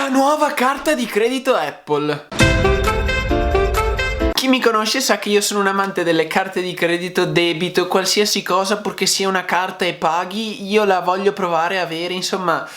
La nuova carta di credito Apple. Chi mi conosce sa che io sono un amante delle carte di credito, debito, qualsiasi cosa, purché sia una carta e paghi, io la voglio provare a avere, insomma.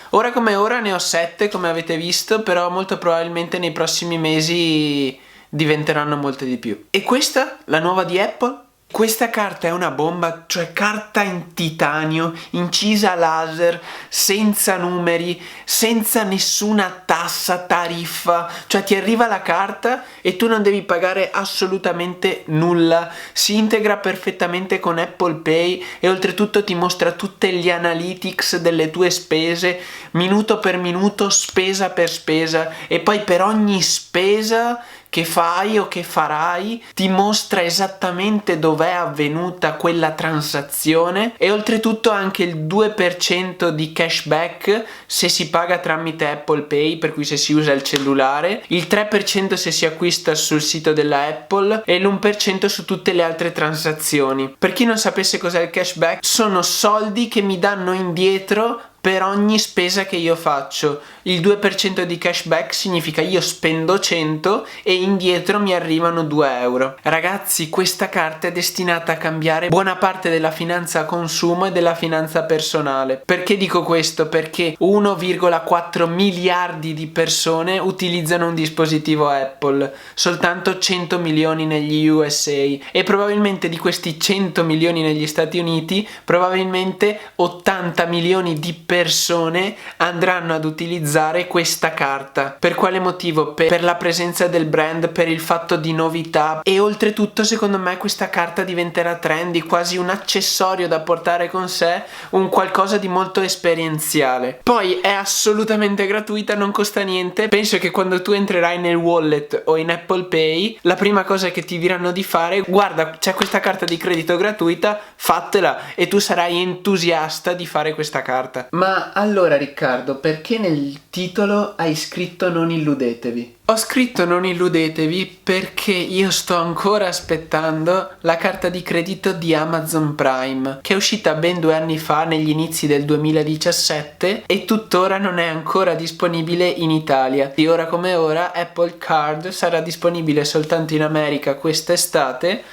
Ora come ora ne ho 7, come avete visto, però molto probabilmente nei prossimi mesi diventeranno molte di più. E questa, la nuova di Apple? Questa carta è una bomba, cioè carta in titanio, incisa a laser, senza numeri, senza nessuna tassa, tariffa, cioè ti arriva la carta e tu non devi pagare assolutamente nulla, si integra perfettamente con Apple Pay e oltretutto ti mostra tutte gli analytics delle tue spese, minuto per minuto, spesa per spesa, e poi per ogni spesa che fai o che farai ti mostra esattamente dov'è avvenuta quella transazione e oltretutto anche il 2% di cashback se si paga tramite Apple Pay, per cui se si usa il cellulare, il 3% se si acquista sul sito della Apple e l'1% su tutte le altre transazioni. Per chi non sapesse cos'è il cashback, sono soldi che mi danno indietro per ogni spesa che io faccio. Il 2% di cashback significa io spendo 100 e indietro mi arrivano 2 euro. Ragazzi, questa carta è destinata a cambiare buona parte della finanza a consumo e della finanza personale. Perché dico questo? Perché 1,4 miliardi di persone utilizzano un dispositivo Apple, soltanto 100 milioni negli USA, e probabilmente di questi 100 milioni negli Stati Uniti, probabilmente 80 milioni di persone andranno ad utilizzare questa carta. Per quale motivo? Per la presenza del brand, per il fatto di novità, e oltretutto secondo me questa carta diventerà trendy, quasi un accessorio da portare con sé, un qualcosa di molto esperienziale. Poi è assolutamente gratuita, non costa niente. Penso che quando tu entrerai nel wallet o in Apple Pay, la prima cosa che ti diranno di fare: guarda, c'è questa carta di credito gratuita, fatela, e tu sarai entusiasta di fare questa carta. Ma allora Riccardo, perché nel titolo hai scritto non illudetevi? Ho scritto non illudetevi perché io sto ancora aspettando la carta di credito di Amazon Prime, che è uscita ben 2 anni fa, negli inizi del 2017, e tuttora non è ancora disponibile in Italia. Di ora come ora Apple Card sarà disponibile soltanto in America quest'estate,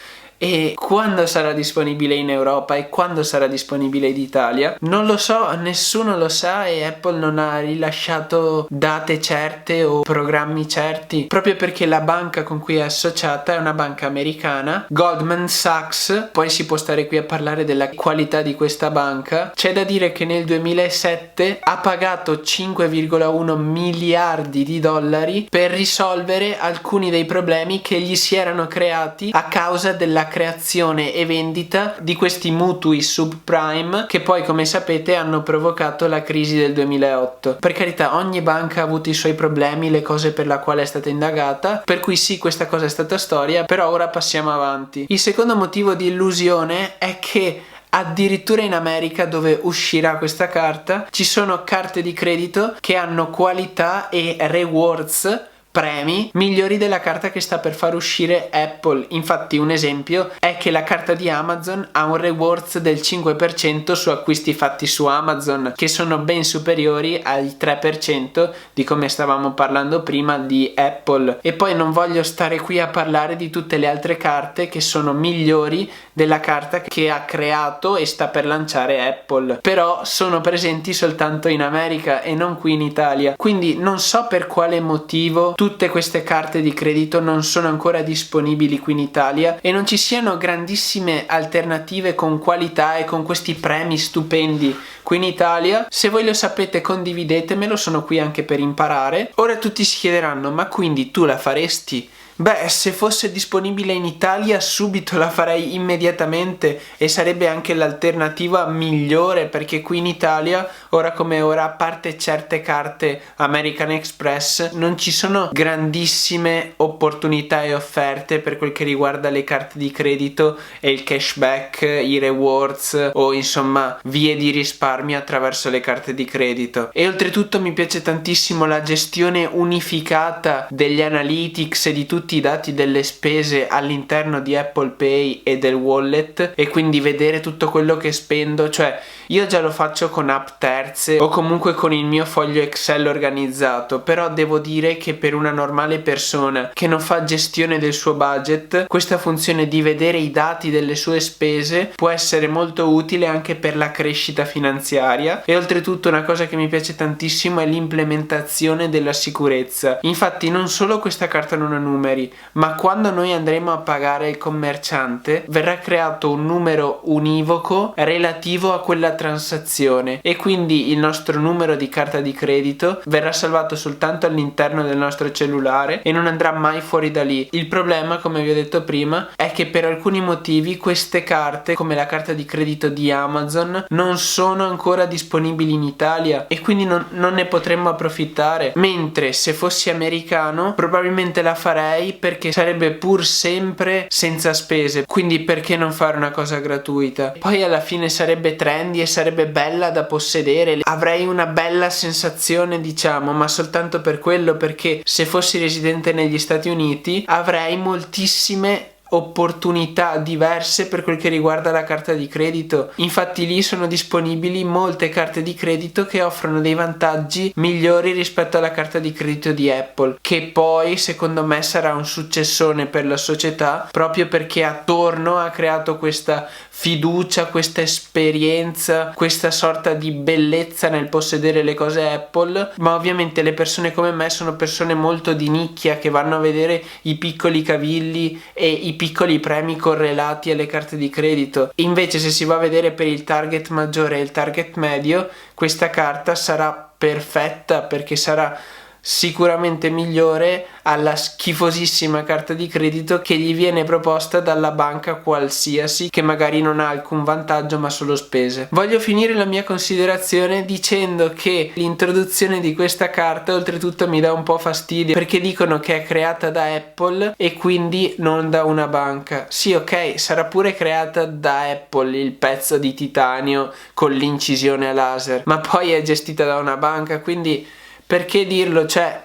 e quando sarà disponibile in Europa e quando sarà disponibile in Italia non lo so, nessuno lo sa, e Apple non ha rilasciato date certe o programmi certi, proprio perché la banca con cui è associata è una banca americana, Goldman Sachs. Poi si può stare qui a parlare della qualità di questa banca. C'è da dire che nel 2007 ha pagato 5,1 miliardi di dollari per risolvere alcuni dei problemi che gli si erano creati a causa della creazione e vendita di questi mutui subprime, che poi, come sapete, hanno provocato la crisi del 2008. Per carità, ogni banca ha avuto i suoi problemi, le cose per la quale è stata indagata, per cui sì, questa cosa è stata storia, però ora passiamo avanti. Il secondo motivo di illusione è che addirittura in America, dove uscirà questa carta, ci sono carte di credito che hanno qualità e rewards, premi migliori della carta che sta per far uscire Apple. Infatti un esempio è che la carta di Amazon ha un rewards del 5% su acquisti fatti su Amazon, che sono ben superiori al 3% di come stavamo parlando prima di Apple. E poi non voglio stare qui a parlare di tutte le altre carte che sono migliori della carta che ha creato e sta per lanciare Apple, però sono presenti soltanto in America e non qui in Italia. Quindi non so per quale motivo tutte queste carte di credito non sono ancora disponibili qui in Italia e non ci siano grandissime alternative con qualità e con questi premi stupendi qui in Italia. Se voi lo sapete, condividetemelo, sono qui anche per imparare. Ora tutti si chiederanno: ma quindi tu la faresti? Beh, se fosse disponibile in Italia subito la farei immediatamente, e sarebbe anche l'alternativa migliore, perché qui in Italia, ora come ora, a parte certe carte American Express, non ci sono grandissime opportunità e offerte per quel che riguarda le carte di credito e il cashback, i rewards o insomma vie di risparmio attraverso le carte di credito. E oltretutto mi piace tantissimo la gestione unificata degli analytics e di tutti tutti i dati delle spese all'interno di Apple Pay e del wallet, e quindi vedere tutto quello che spendo. Cioè, io già lo faccio con app terze o comunque con il mio foglio Excel organizzato, però devo dire che per una normale persona che non fa gestione del suo budget, questa funzione di vedere i dati delle sue spese può essere molto utile anche per la crescita finanziaria. E oltretutto una cosa che mi piace tantissimo è l'implementazione della sicurezza. Infatti non solo questa carta non ha numeri, ma quando noi andremo a pagare il commerciante verrà creato un numero univoco relativo a quella transazione, e quindi il nostro numero di carta di credito verrà salvato soltanto all'interno del nostro cellulare e non andrà mai fuori da lì. Il problema, come vi ho detto prima, è che per alcuni motivi queste carte, come la carta di credito di Amazon, non sono ancora disponibili in Italia e quindi non ne potremmo approfittare. Mentre se fossi americano probabilmente la farei, perché sarebbe pur sempre senza spese, quindi perché non fare una cosa gratuita? Poi alla fine sarebbe trendy e sarebbe bella da possedere, avrei una bella sensazione, diciamo, ma soltanto per quello, perché se fossi residente negli Stati Uniti avrei moltissime opportunità diverse per quel che riguarda la carta di credito. Infatti lì sono disponibili molte carte di credito che offrono dei vantaggi migliori rispetto alla carta di credito di Apple, che poi secondo me sarà un successone per la società, proprio perché attorno ha creato questa fiducia, questa esperienza, questa sorta di bellezza nel possedere le cose Apple. Ma ovviamente le persone come me sono persone molto di nicchia, che vanno a vedere i piccoli cavilli e i piccoli premi correlati alle carte di credito. Invece se si va a vedere per il target maggiore e il target medio, questa carta sarà perfetta, perché sarà sicuramente migliore alla schifosissima carta di credito che gli viene proposta dalla banca qualsiasi, che magari non ha alcun vantaggio ma solo spese. Voglio finire la mia considerazione dicendo che l'introduzione di questa carta oltretutto mi dà un po' fastidio, perché dicono che è creata da Apple e quindi non da una banca. Sì, ok, sarà pure creata da Apple il pezzo di titanio con l'incisione a laser, ma poi è gestita da una banca, quindi perché dirlo? Cioè,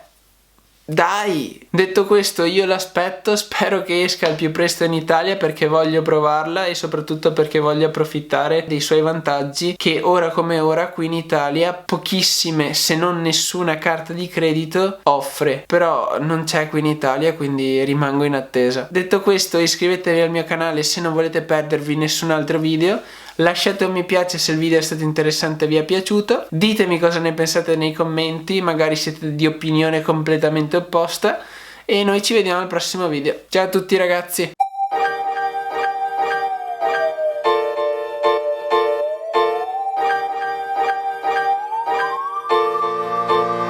dai! Detto questo, io l'aspetto, spero che esca al più presto in Italia, perché voglio provarla e soprattutto perché voglio approfittare dei suoi vantaggi che ora come ora qui in Italia pochissime, se non nessuna carta di credito offre. Però non c'è qui in Italia, quindi rimango in attesa. Detto questo, iscrivetevi al mio canale se non volete perdervi nessun altro video. Lasciate un mi piace se il video è stato interessante e vi è piaciuto. Ditemi cosa ne pensate nei commenti, magari siete di opinione completamente opposta. E noi ci vediamo al prossimo video. Ciao a tutti ragazzi!